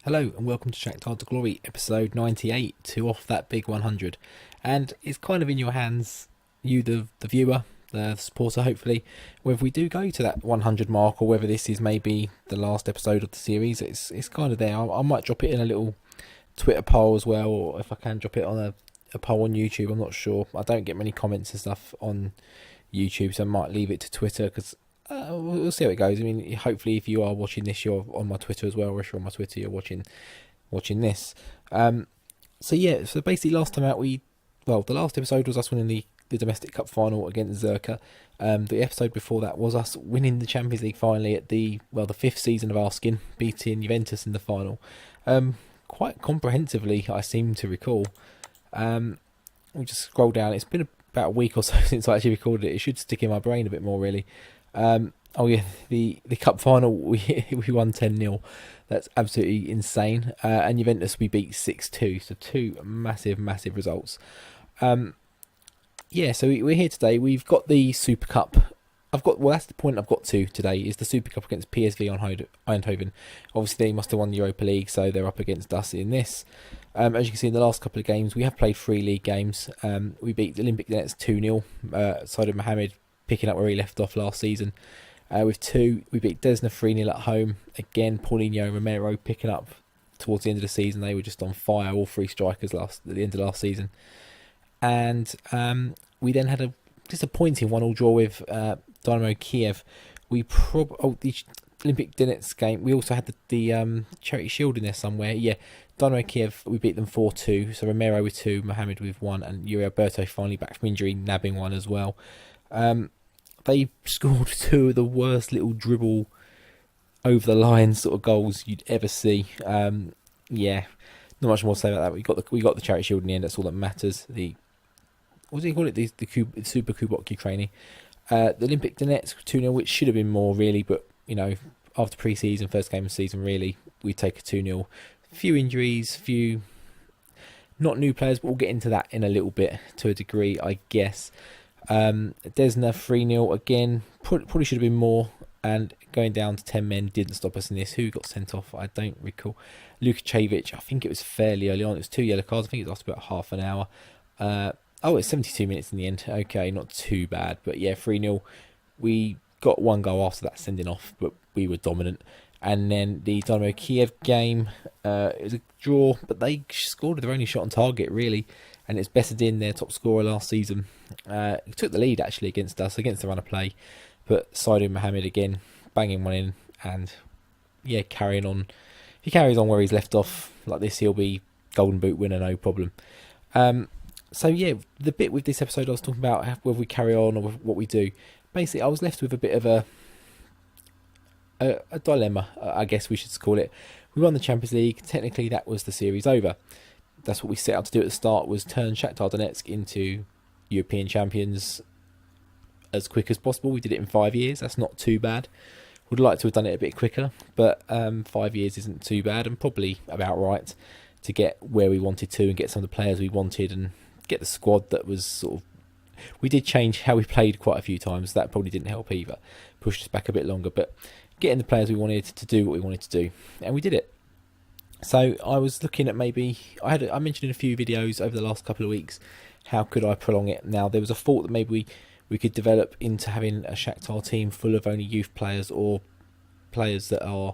Hello and welcome to Shakhtar to Glory, episode 98, to off that big 100. And it's kind of in your hands, you the viewer, the supporter hopefully, whether we do go to that 100 mark or whether this is maybe the last episode of the series. It's kind of there. I might drop it in a little Twitter poll as well, or if I can drop it on a poll on YouTube, I'm not sure. I don't get many comments and stuff on YouTube, so I might leave it to Twitter because we'll see how it goes. I mean, hopefully, if you are watching this, you're on my Twitter as well. Or if you're on my Twitter, you're watching this. So basically, last time out, the last episode was us winning the domestic cup final against Zerka. The episode before that was us winning the Champions League finally at the fifth season of Arskin, beating Juventus in the final. Quite comprehensively, I seem to recall. We just scroll down. It's been about a week or so since I actually recorded it. It should stick in my brain a bit more, really. The cup final, we won 10-0. That's absolutely insane. And Juventus we beat 6-2. So two massive results. So we're here today. We've got the Super Cup. That's the point I've got to today, is the Super Cup against PSV Eindhoven. Obviously they must have won the Europa League, so they're up against us in this. As you can see in the last couple of games, we have played 3 league games. We beat Olympic Donetsk 2-0. Sadio Mohamed picking up where he left off last season. With 2, we beat Desna 3-0 at home. Again, Paulinho and Romero picking up towards the end of the season. They were just on fire, all 3 strikers at the end of last season. And we then had a disappointing 1-1 draw with Dynamo Kiev. The Olympic Donetsk game, we also had the Charity Shield in there somewhere. Yeah, Dynamo Kiev, we beat them 4-2. So Romero with 2, Mohamed with 1, and Yuri Alberto finally back from injury, nabbing 1 as well. They scored 2 of the worst little dribble over the line sort of goals you'd ever see. Not much more to say about that. We got the Charity Shield in the end. That's all that matters. What do you call it? The Super Kubok Ukraini. The Olympic Donetsk 2-0, which should have been more really, but after pre-season, first game of the season, really we take a 2-0. Few injuries, few not new players, but we'll get into that in a little bit to a degree, I guess. Desna 3-0 again, probably should have been more, and going down to 10 men didn't stop us in this. Who got sent off? I don't recall. Lukacevic, I think it was fairly early on. It was 2 yellow cards. I think it lasted about half an hour. It's 72 minutes in the end. Okay, not too bad, but yeah, 3-0. We got 1 goal after that sending off, but we were dominant. And then the Dynamo Kiev game, it was a draw, but they scored their only shot on target, really. And it's Besedin, their top scorer last season. Took the lead, actually, against us, against the run of play. But Sadio Mohamed, again, banging 1 in. And, carrying on. If he carries on where he's left off like this, he'll be Golden Boot winner, no problem. The bit with this episode I was talking about, whether we carry on or what we do. Basically, I was left with a bit of a dilemma, I guess we should call it. We won the Champions League. Technically, that was the series over. That's what we set out to do at the start, was turn Shakhtar Donetsk into European champions as quick as possible. We did it in 5 years. That's not too bad. Would like to have done it a bit quicker, but 5 years isn't too bad, and probably about right to get where we wanted to and get some of the players we wanted and get the squad that was sort of... We did change how we played quite a few times. That probably didn't help either. Pushed us back a bit longer, but getting the players we wanted to do what we wanted to do, and we did it. So I was looking at maybe... I mentioned in a few videos over the last couple of weeks, how could I prolong it? Now, there was a thought that maybe we could develop into having a Shakhtar team full of only youth players or players that are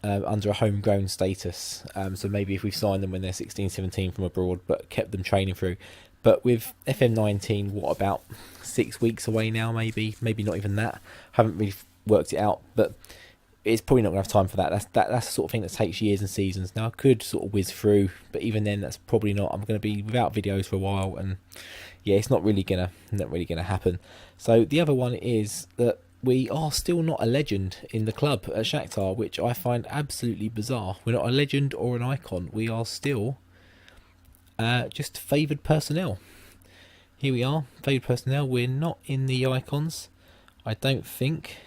under a homegrown status. So maybe if we signed them when they're 16, 17 from abroad, but kept them training through. But with FM19, what, about 6 weeks away now, maybe not even that. Haven't really worked it out, but it's probably not going to have time for that. That's the sort of thing that takes years and seasons. Now, I could sort of whiz through, but even then, that's probably not. I'm going to be without videos for a while, and it's not really gonna happen. So the other one is that we are still not a legend in the club at Shakhtar, which I find absolutely bizarre. We're not a legend or an icon. We are still just favoured personnel. Here we are, favoured personnel. We're not in the icons, I don't think.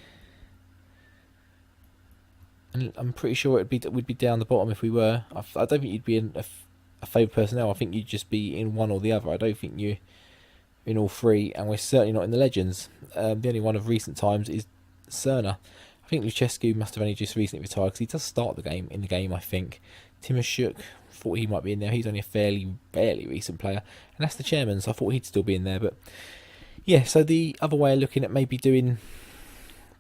And I'm pretty sure we'd be down the bottom if we were. I don't think you'd be in a favoured personnel. I think you'd just be in one or the other. I don't think you're in all 3, and we're certainly not in the legends. The only one of recent times is Cerna. I think Lucescu must have only just recently retired, because he does start the game I think. Timoshuk, thought he might be in there. He's only a fairly recent player, and that's the chairman, so I thought he'd still be in there. But yeah, so the other way of looking at maybe doing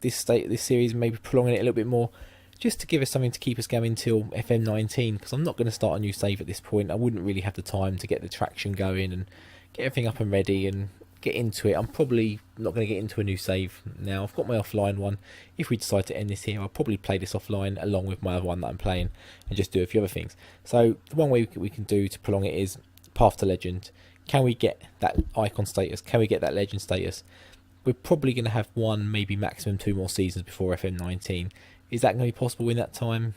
this series, maybe prolonging it a little bit more, just to give us something to keep us going till FM19, because I'm not going to start a new save at this point. I wouldn't really have the time to get the traction going and get everything up and ready and get into it. I'm probably not going to get into a new save now. I've got my offline one. If we decide to end this here, I'll probably play this offline along with my other one that I'm playing and just do a few other things. So the one way we can do to prolong it is Path to Legend. Can we get that icon status? Can we get that legend status? We're probably going to have one, maybe maximum 2 more seasons before FM19. Is that going to be possible in that time?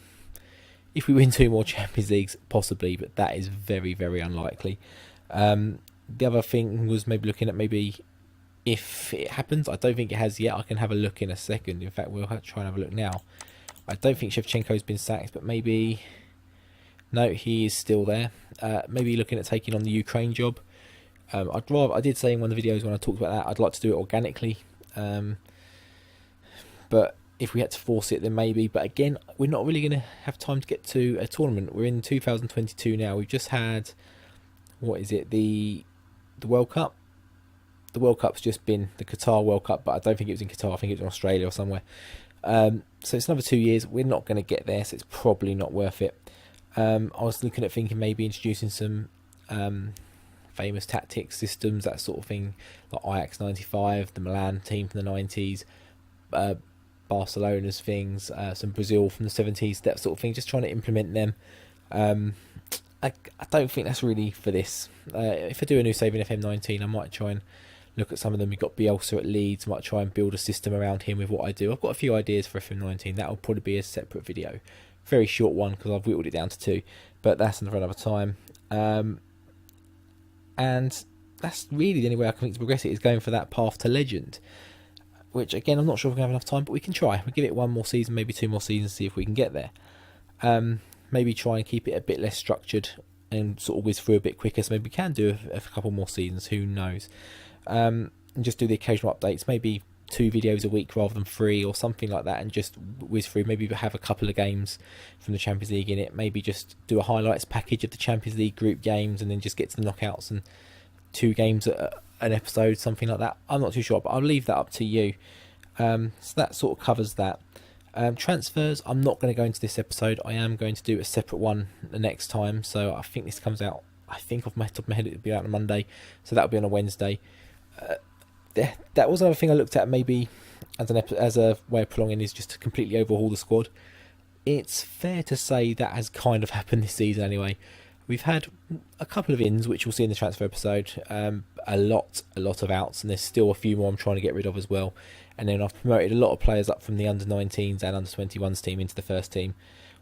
If we win 2 more Champions Leagues, possibly, but that is very, very unlikely. The other thing was maybe looking at maybe if it happens. I don't think it has yet. I can have a look in a second. In fact, we'll try and have a look now. I don't think Shevchenko's been sacked, but maybe... No, he is still there. Maybe looking at taking on the Ukraine job. I did say in one of the videos when I talked about that, I'd like to do it organically. But if we had to force it, then maybe. But again, we're not really going to have time to get to a tournament. We're in 2022 now. We've just had, what is it, the World Cup. The World Cup's just been the Qatar World Cup, but I don't think it was in Qatar. I think it was in Australia or somewhere. So it's another 2 years. We're not going to get there, so it's probably not worth it. I was looking at thinking maybe introducing some famous tactics, systems, that sort of thing, like Ajax 95, the Milan team from the 90s, Barcelona's things, some Brazil from the 70s, that sort of thing, just trying to implement them. I don't think that's really for this. If I do a new save in FM19, I might try and look at some of them. You've got Bielsa at Leeds, might try and build a system around him with what I do. I've got a few ideas for FM19. That will probably be a separate video. Very short one, because I've whittled it down to 2, but that's for another time. And that's really the only way I can think to progress it, is going for that Path to Legend, which again, I'm not sure if we're going to have enough time, but we can try. We'll give it 1 more season, maybe 2 more seasons, see if we can get there. Maybe try and keep it a bit less structured and sort of whiz through a bit quicker, so maybe we can do a couple more seasons, who knows. And just do the occasional updates, maybe 2 videos a week rather than 3 or something like that, and just whiz through. Maybe have a couple of games from the Champions League in it, maybe just do a highlights package of the Champions League group games, and then just get to the knockouts and 2 games an episode, something like that. I'm not too sure, but I'll leave that up to you. So that sort of covers that. Transfers, I'm not going to go into this episode. I am going to do a separate one the next time, so I think this comes out, I think off my top of my head it'll be out on Monday, so that'll be on a Wednesday. That was another thing I looked at, maybe as a way of prolonging, is just to completely overhaul the squad. It's fair to say that has kind of happened this season anyway. We've had a couple of ins, which we'll see in the transfer episode, a lot of outs, and there's still a few more I'm trying to get rid of as well. And then I've promoted a lot of players up from the under-19s and under-21s team into the first team.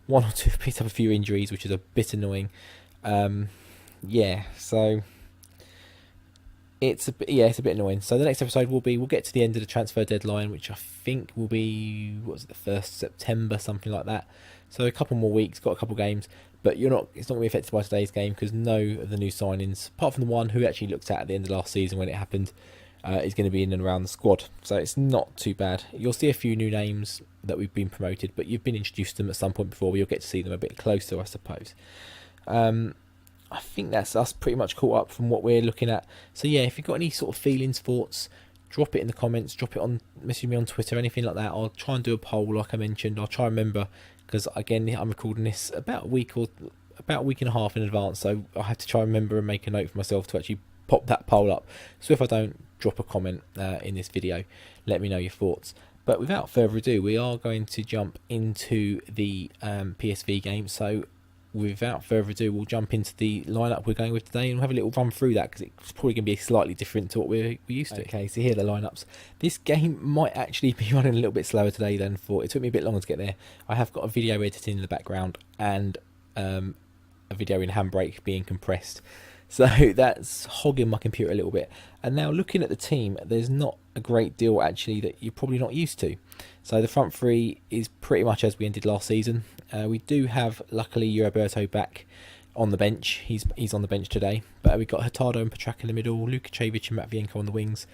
1 or 2 have picked up a few injuries, which is a bit annoying. Yeah, so it's a bit annoying. So the next episode we'll get to the end of the transfer deadline, which I think will be, the 1st September, something like that. So a couple more weeks, got a couple games, but it's not going to be affected by today's game, because no of the new signings, apart from the one who actually looked at the end of last season when it happened, is going to be in and around the squad. So it's not too bad. You'll see a few new names that we've been promoted, but you've been introduced to them at some point before, but you'll get to see them a bit closer, I suppose. I think that's us pretty much caught up from what we're looking at. So yeah, if you've got any sort of feelings, thoughts, drop it in the comments, message me on Twitter, anything like that. I'll try and do a poll like I mentioned. I'll try and remember, because again, I'm recording this about a week and a half in advance, so I have to try and remember and make a note for myself to actually pop that poll up. So if I don't, drop a comment in this video, let me know your thoughts. But without further ado, we are going to jump into the PSV game. So without further ado, we'll jump into the lineup we're going with today, and we'll have a little run through that, because it's probably going to be slightly different to what we're used to. Okay, so here are the lineups. This game might actually be running a little bit slower today than thought. It took me a bit longer to get there. I have got a video editing in the background, and a video in Handbrake being compressed. So that's hogging my computer a little bit. And now looking at the team, there's not a great deal actually that you're probably not used to. So the front 3 is pretty much as we ended last season. We do have, luckily, Roberto back on the bench. He's on the bench today. But we've got Hurtado and Petraka in the middle, Lukacevic and Matvienko on the wings.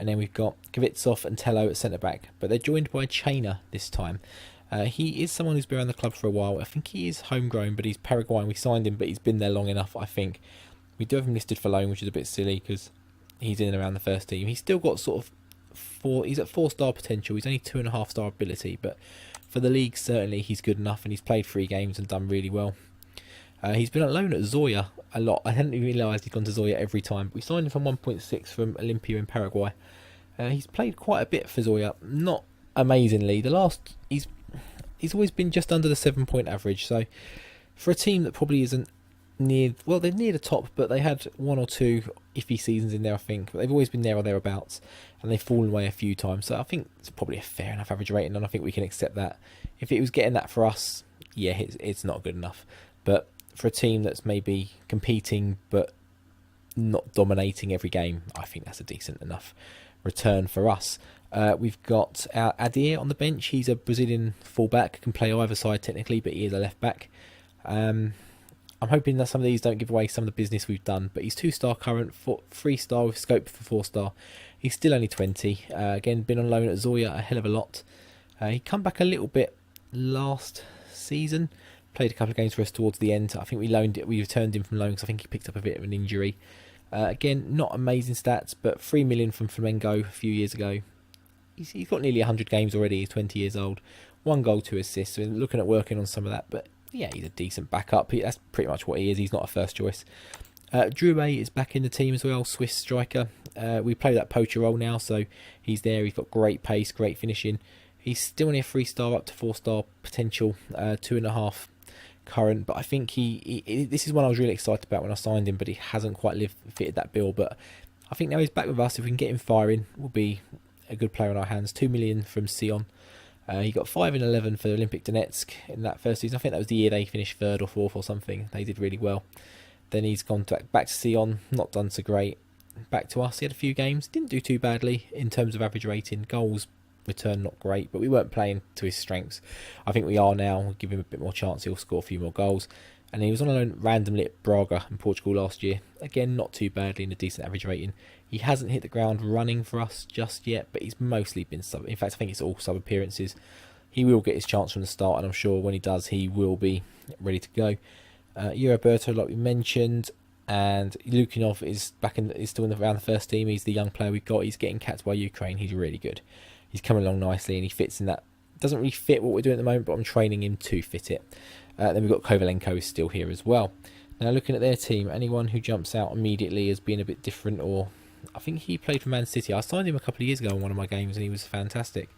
And then we've got Kvitsov and Tello at centre-back. But they're joined by Chainer this time. He is someone who's been around the club for a while. I think he is homegrown, but he's Paraguayan. We signed him, but he's been there long enough, I think. We do have him listed for loan, which is a bit silly because he's in and around the first team. He's still got sort of he's at 4-star potential. He's only 2.5-star ability, but for the league, certainly he's good enough, and he's played 3 games and done really well. He's been on loan at Zoya a lot. I hadn't even realised he'd gone to Zoya every time. But we signed him for 1.6 from Olimpia in Paraguay. He's played quite a bit for Zoya, not amazingly. He's always been just under the 7-point average. So for a team that probably isn't near, well, they're near the top, but they had 1 or 2 iffy seasons in there, I think. But they've always been there or thereabouts, and they've fallen away a few times. So I think it's probably a fair enough average rating, and I think we can accept that. If it was getting that for us, yeah, it's not good enough. But for a team that's maybe competing but not dominating every game, I think that's a decent enough return for us. We've got our Adir on the bench. He's a Brazilian fullback, can play either side technically, but he is a left back. I'm hoping that some of these don't give away some of the business we've done, but he's 2-star current, 3-star with scope for 4-star. He's still only 20. Again, been on loan at Zoya a hell of a lot. He come back a little bit last season. Played a couple of games for us towards the end. I think we returned him from loan because I think he picked up a bit of an injury. Again, not amazing stats, but 3 million from Flamengo a few years ago. He's got nearly 100 games already. He's 20 years old. 1 goal, 2 assists. So we're looking at working on some of that, but yeah, he's a decent backup. That's pretty much what he is. He's not a first choice. Drouet is back in the team as well, Swiss striker. We play that poacher role now, so he's there. He's got great pace, great finishing. He's still only a 3-star up to 4-star potential, 2.5 current, but I think this is one I was really excited about when I signed him, but he hasn't quite fitted that bill. But I think now he's back with us. If we can get him firing, we'll be a good player on our hands. 2 million from Sion. He got 5 and 11 for Olympic Donetsk in that first season. I think that was the year they finished 3rd or 4th or something. They did really well. Then he's gone back to Sion, not done so great. Back to us, he had a few games, didn't do too badly in terms of average rating. Goals return not great, but we weren't playing to his strengths. I think we are now. We'll give him a bit more chance, he'll score a few more goals. And he was on a loan randomly at Braga in Portugal last year. Again, not too badly in a decent average rating. He hasn't hit the ground running for us just yet, but he's mostly been sub. In fact, I think it's all sub appearances. He will get his chance from the start, and I'm sure when he does, he will be ready to go. Roberto, like we mentioned, and Lukinov is still around the first team. He's the young player we've got. He's getting capped by Ukraine. He's really good. He's coming along nicely, and he fits in that. Doesn't really fit what we're doing at the moment, but I'm training him to fit it. Then we've got Kovalenko is still here as well. Now looking at their team, anyone who jumps out immediately as being a bit different, or I think he played for Man City. I signed him a couple of years ago in one of my games, and he was fantastic.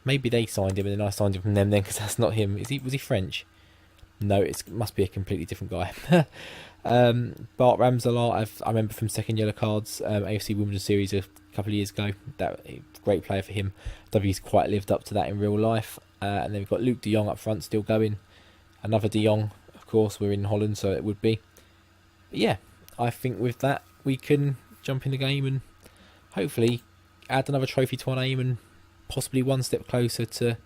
Maybe they signed him, and then I signed him from them then, because that's not him. Was he French? No, it must be a completely different guy. Bart Ramselaar, I remember from second yellow cards, AFC Wimbledon Series a couple of years ago. That great player for him. I don't think he's quite lived up to that in real life. And then we've got Luke de Jong up front, still going. Another de Jong, of course. We're in Holland, so it would be. But yeah, I think with that we can jump in the game and hopefully add another trophy to our name and possibly one step closer to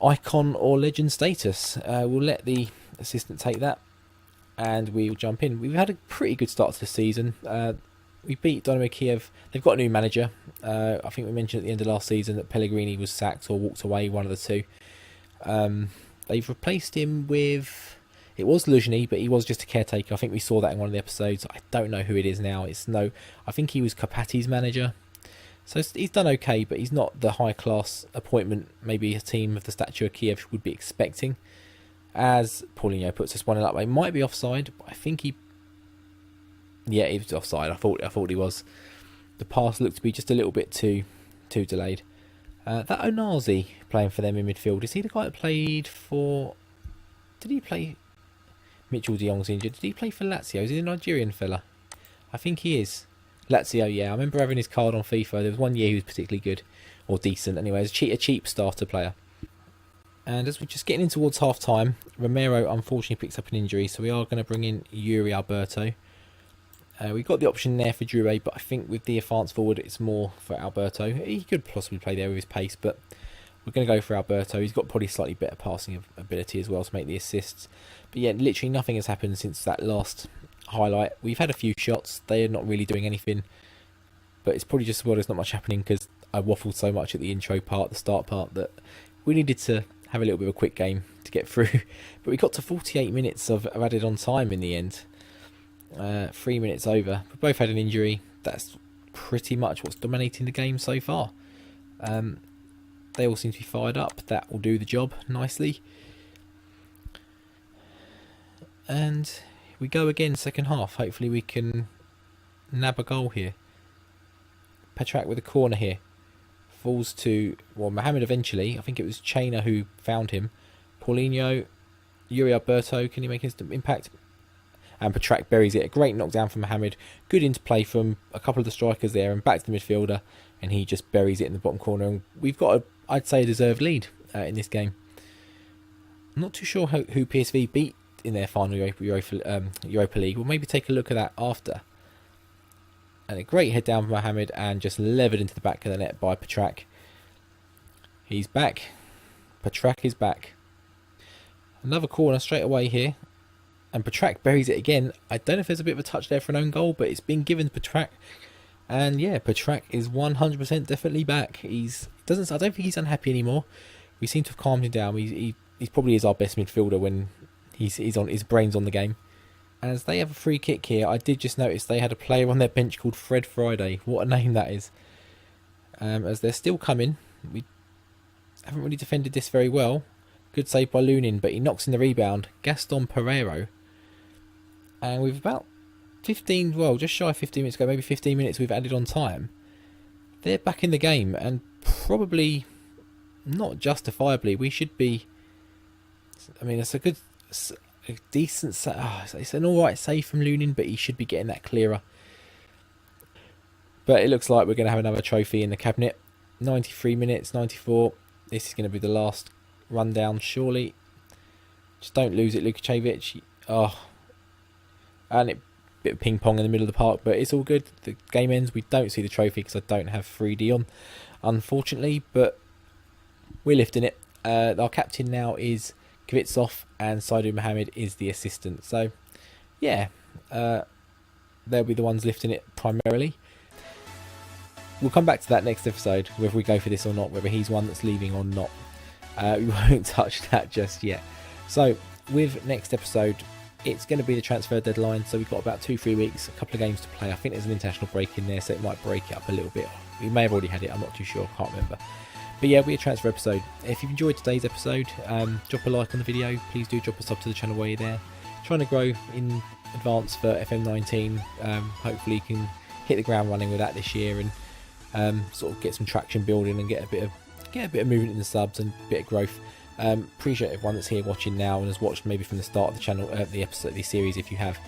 icon or legend status. We'll let the assistant take that and we'll jump in. We've had a pretty good start to the season. We beat Dynamo Kiev. They've got a new manager. I think we mentioned at the end of last season that Pellegrini was sacked or walked away, one of the two. They've replaced him with... It was Luzhny, but he was just a caretaker. I think we saw that in one of the episodes. I don't know who it is now. I think he was Karpati's manager. So he's done okay, but he's not the high-class appointment maybe a team of the stature of Kiev would be expecting. As Paulinho puts us 1-0 up, he might be offside, but I think he... Yeah, he was offside. I thought he was. The pass looked to be just a little bit too delayed. That Onazi playing for them in midfield, is he the guy that played for... Did he play... Mitchell de Jong's injured. Did he play for Lazio? Is he a Nigerian fella? I think he is. Lazio, yeah. I remember having his card on FIFA. There was one year he was particularly good. Or decent, anyway. A cheap starter player. And as we're just getting in towards half-time, Romero unfortunately picks up an injury, so we are going to bring in Yuri Alberto. We've got the option there for Drouet, but I think with the advance forward, it's more for Alberto. He could possibly play there with his pace, but we're going to go for Alberto. He's got probably slightly better passing ability as well to make the assists. But yeah, literally nothing has happened since that last highlight. We've had a few shots. They are not really doing anything. but it's probably just there's not much happening because I waffled so much at the intro part, the start part, that we needed to have a little bit of a quick game to get through. But we got to 48 minutes of added on time in the end. 3 minutes over. We both had an injury. That's pretty much what's dominating the game so far. They all seem to be fired up. That will do the job nicely. And we go again second half. Hopefully we can nab a goal here. Petrak with a corner here. Falls to, well, Mohamed eventually. I think it was Chainer who found him. Paulinho. Yuri Alberto. Can he make his impact? And Petrak buries it. A great knockdown from Mohamed. Good interplay from a couple of the strikers there. And back to the midfielder. And he just buries it in the bottom corner. And we've got, I'd say, a deserved lead in this game. I'm not too sure who PSV beat in their final Europa League. We'll maybe take a look at that after. And a great head down from Mohamed and just levered into the back of the net by Petrak. He's back. Petrak is back. Another corner straight away here. And Petrak buries it again. I don't know if there's a bit of a touch there for an own goal, but it's been given to Petrak. And yeah, Petrak is 100% definitely back. I don't think he's unhappy anymore. We seem to have calmed him down. He probably is our best midfielder when he's on his brains on the game. As they have a free kick here, I did just notice they had a player on their bench called Fred Friday. What a name that is. As they're still coming. We haven't really defended this very well. Good save by Lunin, but he knocks in the rebound. Gaston Pereiro. And with about 15, well, just shy of 15 minutes ago, maybe 15 minutes we've added on time. They're back in the game, and probably not justifiably. We should be. I mean, it's a decent. It's an alright save from Lunin, but he should be getting that clearer. But it looks like we're going to have another trophy in the cabinet. 93 minutes, 94. This is going to be the last rundown, surely. Just don't lose it, Lukacevic. Oh. And it bit of ping pong in the middle of the park, but it's all good. The game ends. We don't see the trophy because I don't have 3D on, unfortunately, but we're lifting it. Our captain now is Kvitsov and Saidu Mohamed is the assistant. So yeah, they'll be the ones lifting it primarily. We'll come back to that next episode, whether we go for this or not, whether he's one that's leaving or not. We won't touch that just yet. So with next episode, it's going to be the transfer deadline, so we've got about 2-3 weeks, a couple of games to play. I think there's an international break in there, so it might break it up a little bit. We may have already had it, I'm not too sure, I can't remember. But yeah, we're a transfer episode. If you've enjoyed today's episode, drop a like on the video. Please do drop a sub to the channel while you're there. Trying to grow in advance for FM19. Hopefully you can hit the ground running with that this year and sort of get some traction building and get a bit of movement in the subs and a bit of growth. Appreciate everyone that's here watching now and has watched maybe from the start of the channel, the episode, the series. If you have,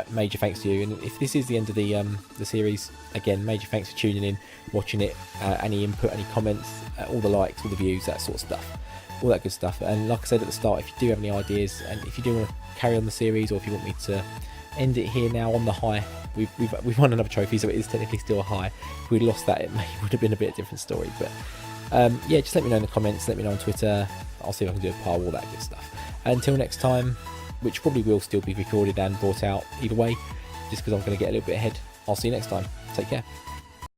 major thanks to you. And if this is the end of the series, again, major thanks for tuning in, watching it. Any input, any comments, all the likes, all the views, that sort of stuff, all that good stuff. And like I said at the start, if you do have any ideas and if you do want to carry on the series, or if you want me to end it here now on the high, we've won another trophy, so it is technically still a high. If we'd lost that, it would have been a bit different story, but. Yeah, just let me know in the comments, let me know on Twitter. I'll see if I can do a poll, all that good stuff. Until next time, which probably will still be recorded and brought out either way, just because I'm going to get a little bit ahead. I'll see you next time. Take care.